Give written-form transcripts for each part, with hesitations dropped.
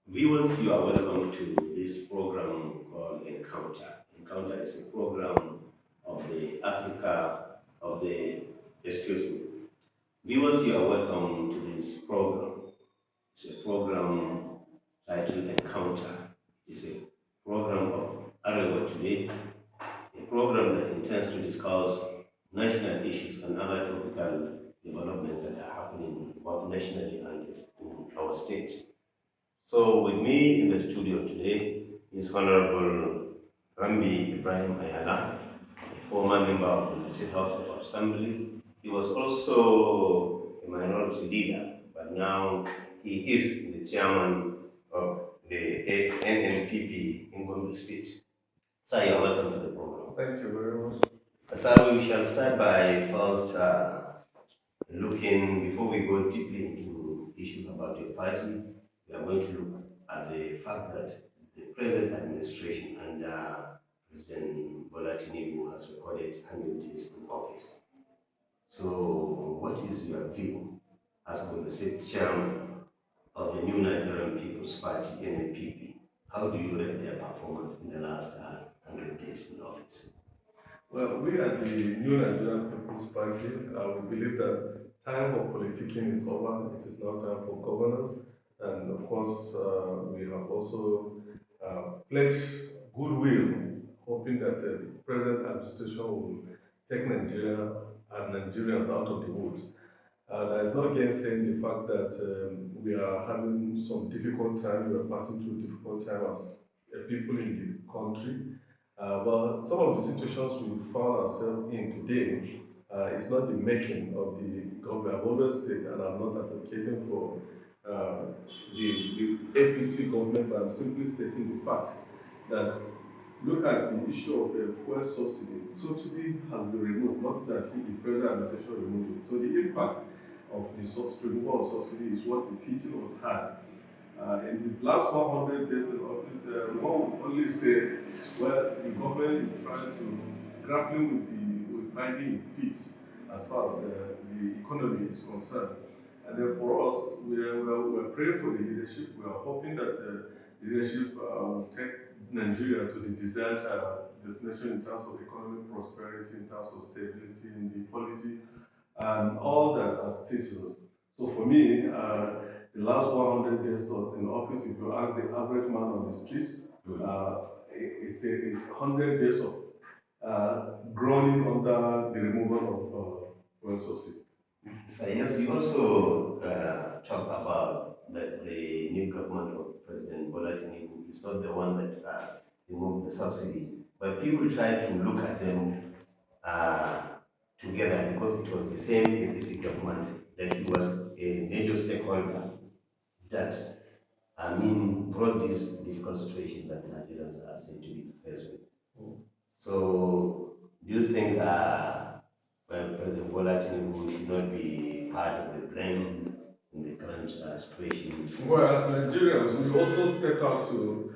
Viewers, you are welcome to this program called Encounter. Encounter is a program of the Africa of the, excuse me. Viewers, you are welcome to this program. It's a program titled Encounter. It's a program of Arewa Today, a program that intends to discuss national issues and other topical developments that are happening both nationally and in our state. So with me in the studio today is Honorable Rambi Ibrahim Ayala, a former member of the State House of Assembly. He was also a minority leader, but now he is the chairman of the NNPP in Gombe State. Sir, you are welcome to the program. Thank you very much. Sir, we shall start by first looking, before we go deeply into issues about your party, we are going to look at the fact that the present administration under President Bola Tinubu has recorded 100 days in office. So, what is your view as the state chairman of the New Nigerian People's Party, NNPP? How do you rate their performance in the last 100 days in office? Well, we at the New Nigerian People's Party, we believe that time for politicking is over. It is now time for governance. And of course, we have also pledged goodwill, hoping that the present administration will take Nigeria and Nigerians out of the woods. There is no gainsaying the fact that we are having some difficult time, we are passing through difficult time as people in the country. But some of the situations we found ourselves in today is not the making of the government. I've always said, and I'm not advocating for the APC government, but I'm simply stating the fact that look at the issue of the fuel subsidy. Subsidy has been removed, not that the present administration removed it. So the impact of the removal of subsidy is what is hitting us hard. In the last 100 days in office, one would only say, well, the government is trying to grappling with finding its feet as far as the economy is concerned. And then for us, we're praying for the leadership. We are hoping that leadership will take Nigeria to the desired destination in terms of economic prosperity, in terms of stability in the polity, and all that as citizens. So for me, the last 100 days in office, if you ask the average man on the streets, it's 100 days of groaning under the removal of fuel subsidy. So yes, you also talk about that the new government of President Bola Tinubu is not the one that removed the subsidy, but people try to look at them together because it was the same APC government that he was a major stakeholder that brought this difficult situation that Nigerians are said to be faced with. So do you think President Bola Tinubu should not be part of the blame in the current situation? Well, as Nigerians, we also step out to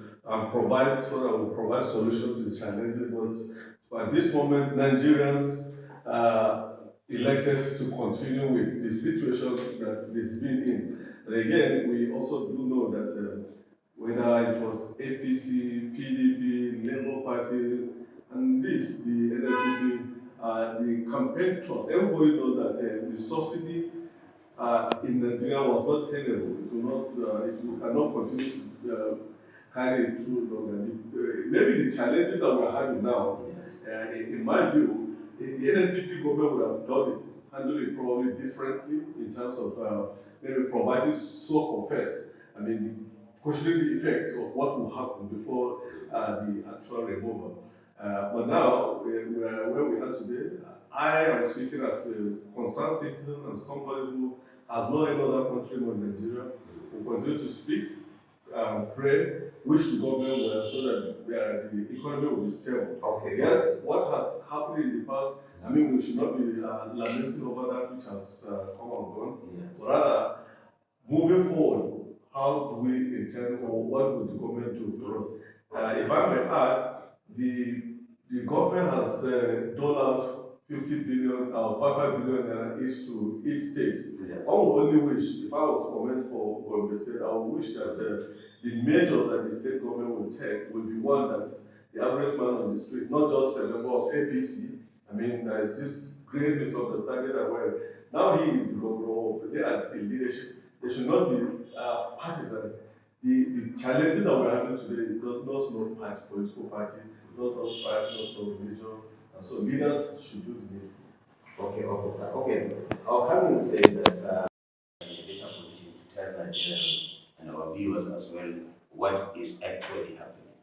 provide so that we provide solutions to the challenges. But at this moment, Nigerians elected to continue with the situation that they've been in. And again, we also do know that whether it was APC, PDP, Labour Party, and indeed the NLPP, the campaign trust, everybody knows that the subsidy in Nigeria was not tenable. It cannot continue to carry it through longer. Maybe the challenges that we're having now, in my view, the NNPP government would have done it, handled it probably differently in terms of maybe providing so confess. The questioning the effects of what will happen before the actual removal. But now, where we are today, I am speaking as a concerned citizen and somebody who has no any other country but Nigeria. We continue to speak, pray, wish the government well so that the economy will be stable. Okay. Yes, what had happened in the past, we should not be lamenting over that which has come and gone. Yes. But rather, moving forward, how do we intend or what would the government do for us? If I may add, the government has doled out 50 billion or 5 billion each to each state. Yes. I would only wish, if I were to comment for Gombe State, I would wish that the measure that the state government will take will be one that the average man on the street, not just a member of APC. I mean, there is this great misunderstanding that well, now he is the governor, they are the leadership. They should not be partisan. The challenge that we're having today does not know party, political party, does not tribe, does not religion, and so leaders should do the needful. Okay, okay, sir. Okay, our having said that, in a better position to tell Nigerians and our viewers as well what is actually happening.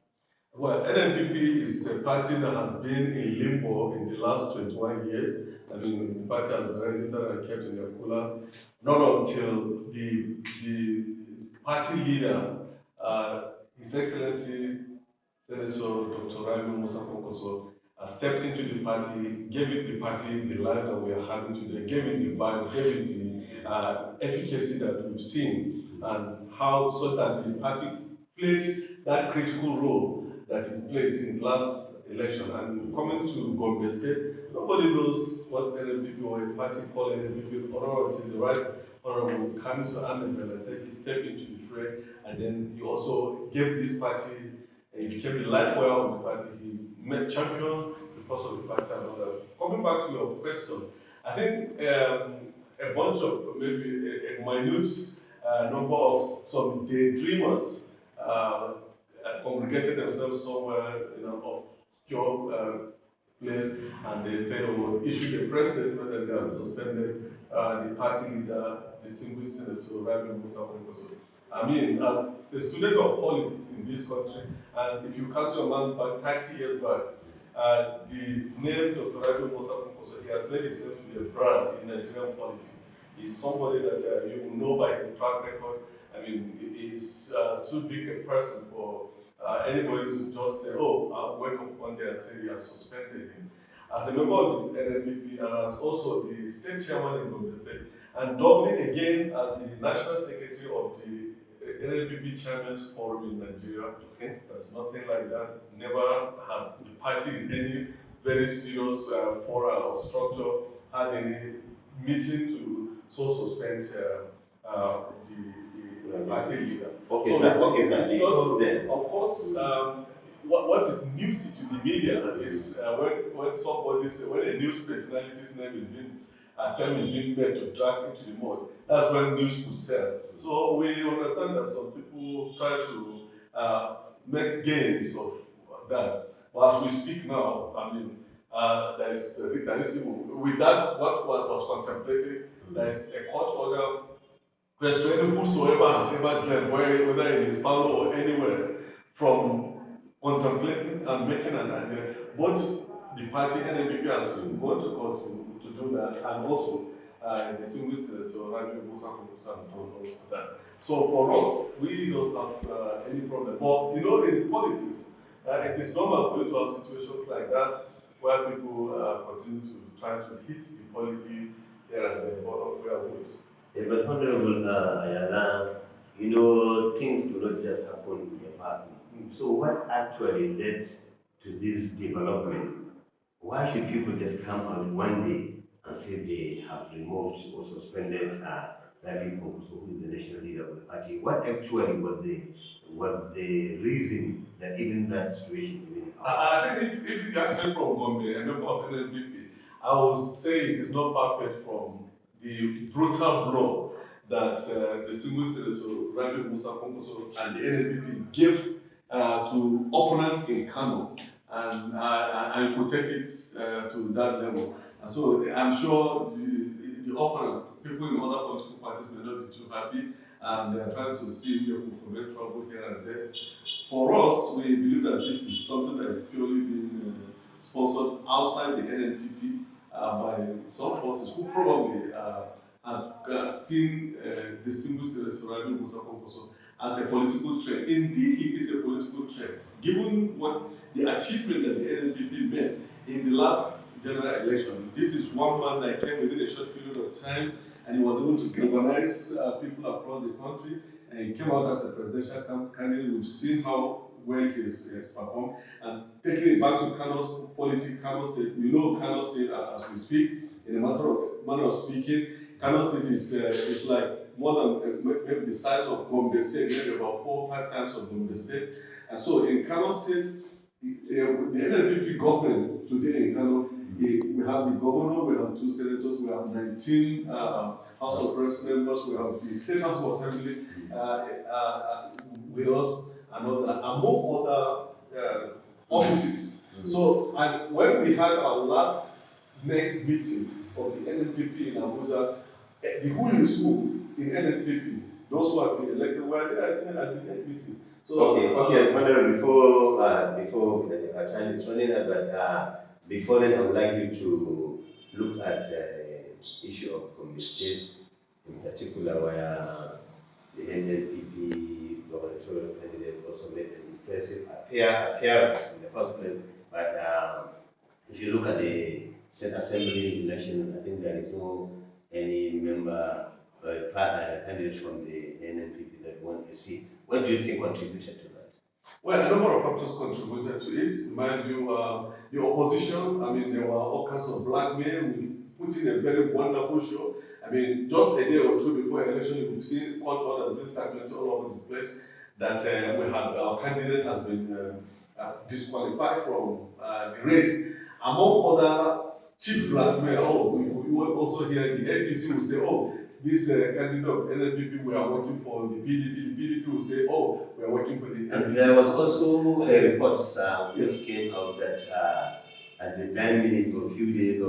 Well, NNPP is a party that has been in limbo in the last 21 years. I mean, the party has been registered and kept in the cooler, not until the party leader, His Excellency Senator Dr. Rabi Musa Konkoso, stepped into the party, gave it the party the life that we are having today, gave it the value, gave it the efficacy that we've seen, and how so that the party played that critical role that it played in the last election. And coming to Gombe State, nobody knows what NNPP or a party called NNPP, or until the right honorable Kamiso Ahmed take his step into the fray, and then he also gave this party, he became the life wire of the party. He made champion because of the party and all that. Coming back to your question, I think a bunch of maybe a minute number of some daydreamers congregated themselves somewhere in an obscure place, and they say, oh, issued a press statement that they have suspended the party leader, distinguished Senator Rabi Musa Konkoso. I mean, as a student of politics in this country, and if you cast your mind back 30 years back, the name Dr. Rabi Musa Konkoso, he has made himself to be a brand in Nigerian politics. He's somebody that you will know by his track record. I mean, he's too big a person for anybody to just say, oh, I'll wake up one day and say you have suspended him. As a member of the NNPP and as also the state chairman in Gombe State, and doubling again as the national secretary of the NNPP Chairman's Forum in Nigeria. Okay. There's nothing like that. Never has the party in any very serious forum or structure had any meeting to so suspend the party leader. Okay, so okay, it's not, of course, what is news to the media is when somebody say, when a news personality's name is being term is being made to drag into the mud, that's when news could sell. So we understand that some people try to make gains of that. But as we speak now, I mean, there is with that what was contemplated, there is a court order restraining whosoever has ever dreamt, whether in his family or anywhere, from contemplating and making an idea. Both the party NNPP has gone to court to do that, and also distinguished Senator Rabi Musa Konkoso has done also that. So for us, we don't have any problem. But you know, in politics, it is normal for you to have situations like that where people continue to try to hit the polity here and there, but we are good. Yeah, but Honorable Ayala, you know, things do not just happen in a party. So what actually led to this development? Why should people just come out one day and say they have removed or suspended Rabi Konkoso, who is the national leader of the party? What actually was the reason that even that situation even I think if you actually from Gombe, a member of NNPP, I would say it is not perfect from the brutal blow that distinguished Senator Rabi Musa Konkoso and the NNPP gave to opponents in Kano, and you could take it to that level. And so I'm sure the opponent, people in other political parties may not be too happy, and they are trying to see if we can make trouble here and there. For us, we believe that this is something that is purely being sponsored outside the NNPP by some forces who probably have seen distinguished Senator Rabi Musa Konkoso as a political threat. Indeed, he is a political threat. Given what the achievement that the NNPP made in the last general election, this is one man that came within a short period of time, and he was able to galvanize people across the country, and he came out as a presidential candidate. We've seen how well he has performed, and taking it back to Kano's politics, Kano State, we know Kano State as we speak, in a manner of speaking, Kano State is like more than maybe the size of Gombe State, maybe about 4 or 5 times of Gombe State. And so in Kano State, the NNPP government today in Kano, we have the governor, we have 2 senators, we have 19 House of Reps members, we have the State House of Assembly with us, and among other offices. So, and when we had our last next meeting of the NNPP in Abuja, the who is who in NNPP, those who have been elected were there at the next meeting. So, okay, Honorable, before our time is running out, but before then, I would like you to look at the issue of Gombe State, in particular, where the NNPP gubernatorial candidate also made an impressive appearance in the first place. But if you look at the state assembly elections, I think there is no any member candidate from the NNPP that won a seat. What do you think contributed to that? Well, a number of factors contributed to it. In my view, the opposition, I mean, there were all kinds of blackmail. We put in a very wonderful show. I mean, just a day or two before election, you could see court orders being circulated all over the place that our candidate has been disqualified from the race. Among other cheap blackmail, we will also hear the APC will say, oh, this candidate of NNPP, we are working for the PDP. The PDP will say, oh, we are working for the NPC. And there was also a report which came out that at the 9 minutes or a few days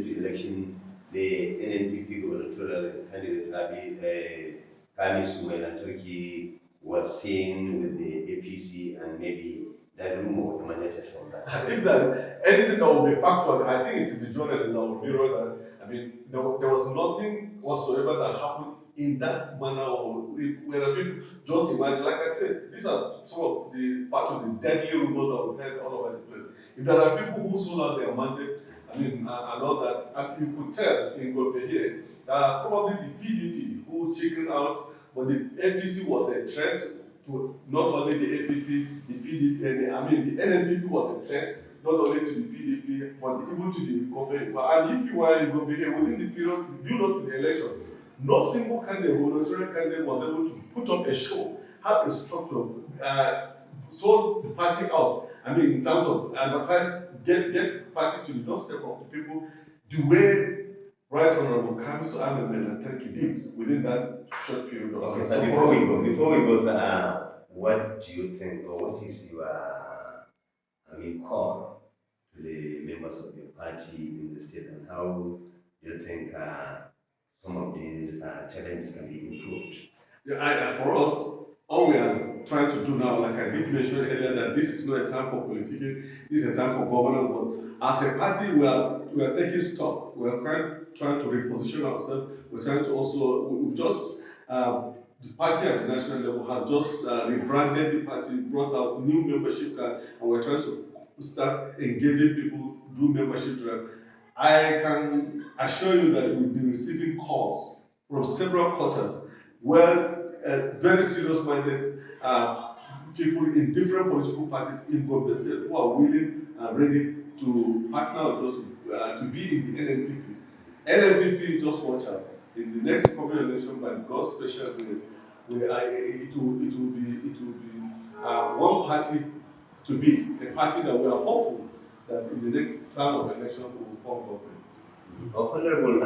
to election, the NNPP gubernatorial candidate Kami Sumaila Turki was seen with the APC, and maybe that rumor emanated from that. I think that anything that will be factual, I think it's the journalist that will mirror that. I mean, there was nothing whatsoever that happened in that manner, or whether people just imagine, like I said, these are some of the part of the deadly rumors that we heard all over the place. If there are people who sold out their mandate, I mean, and all that, and you could tell in Gombe here, probably the PDP who chickened out, but the APC was a threat to not only the APC, the PDP, the NNPP was a threat not only to the PDP, but even to the government. And if you were in Gombe here, within the period build up to the election, no single candidate, gubernatorial candidate, was able to put up a show, have a structure, sold the party out. I mean, in terms of advertise, get party to the doorstep of the people, the way Right Honorable Kamiso Ahmed Turkey did within that short period of time. Okay, so before we go, what do you think, or what is your, call to the members of your party in the state, and how do you think some of these challenges can be improved? Yeah, for us, all we are trying to do now, like I did mention earlier, that this is not a time for politicking, this is a time for governance. But as a party, we are taking stock. We are trying to reposition ourselves. We're trying to also, we've just, the party at the national level has just rebranded the party, brought out new membership card, and we're trying to start engaging people, do membership drive. I can assure you that we've been receiving calls from several quarters where very serious-minded people in different political parties in Gombe State who are willing and ready to partner with us to be in the NNPP. NNPP, just watch out. In the next coming election, by God's special grace, it will be one party to beat, a party that we are hopeful that in the next round of election we will form government. Honorable,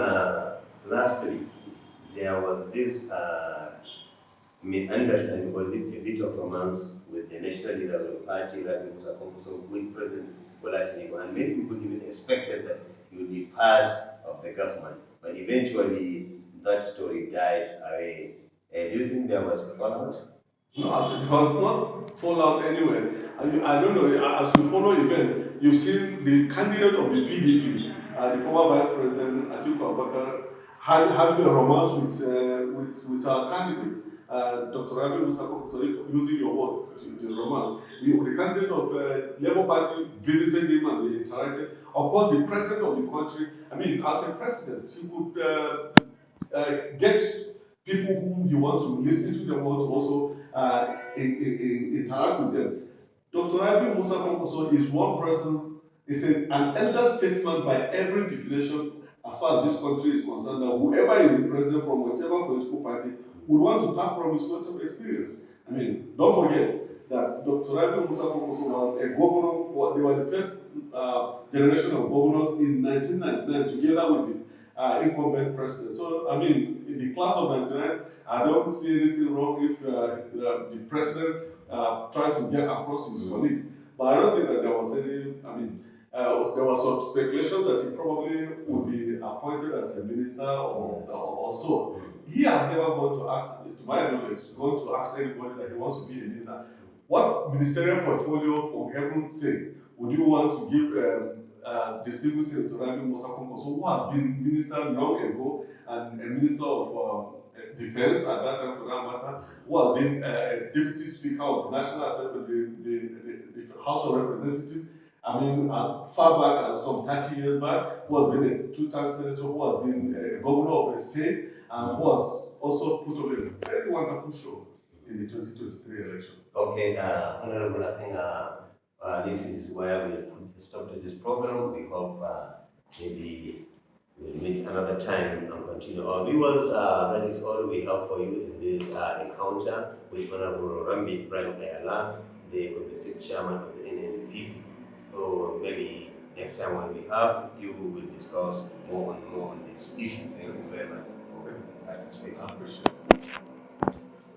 lastly, there was this understanding, was it a bit of romance with the national leader of the party, Rabi Musa Konkuso, with President Bola Tinubu, and many people even expected that he would be part of the government, but eventually that story died away. Do you think there was a fallout? No, it was not fallout anywhere. I don't know, as you follow event, you've seen the candidate of the PDP, the former Vice President Atiku Abubakar, having a romance with our candidate, Dr. Rabi Musa Konkuso, using your word, the romance. The candidate of Labour Party visited him and they interacted. Of course, the president of the country, I mean, as a president, you could get people whom you want to listen to them, want to also interact with them. Dr. Rabi Musa Konkuso is one person, is an elder statesman by every definition, as far as this country is concerned, that whoever is the president from whichever political party would want to tap from his wealth of experience. I mean, don't forget that Dr. Rabi Musa Kwankwaso was a governor, they were the first generation of governors in 1999 together with the incumbent president. So, I mean, in the class of 99, I don't see anything wrong if the president tried to get across his colleagues. But I don't think that there was any, I mean, there was some speculation that he probably would be appointed as a minister or so. He has never gone to ask, to my knowledge, gone to ask anybody that he wants to be a minister. What ministerial portfolio, for heaven's sake, would you want to give distinguished to Rabi Musa Kwankwaso, who has been minister long ago and a minister of defense at that time for that matter, who has been a deputy speaker of the National Assembly, the House of Representatives, I mean, far back, some 30 years back, who has been a two-time senator, who has been a governor of a state, and who has also put on a very wonderful show in the 2023 election. Okay, Honorable, I think this is where we'll put a stop to this program. We hope maybe we'll meet another time and continue. Our viewers, that is all we have for you in this encounter with Honorable Rambi Ibrahim Ayala, the State Chairman of the NNPP. So maybe next time when we have you, we will discuss more on this issue. Thank you very much for participating. I appreciate it.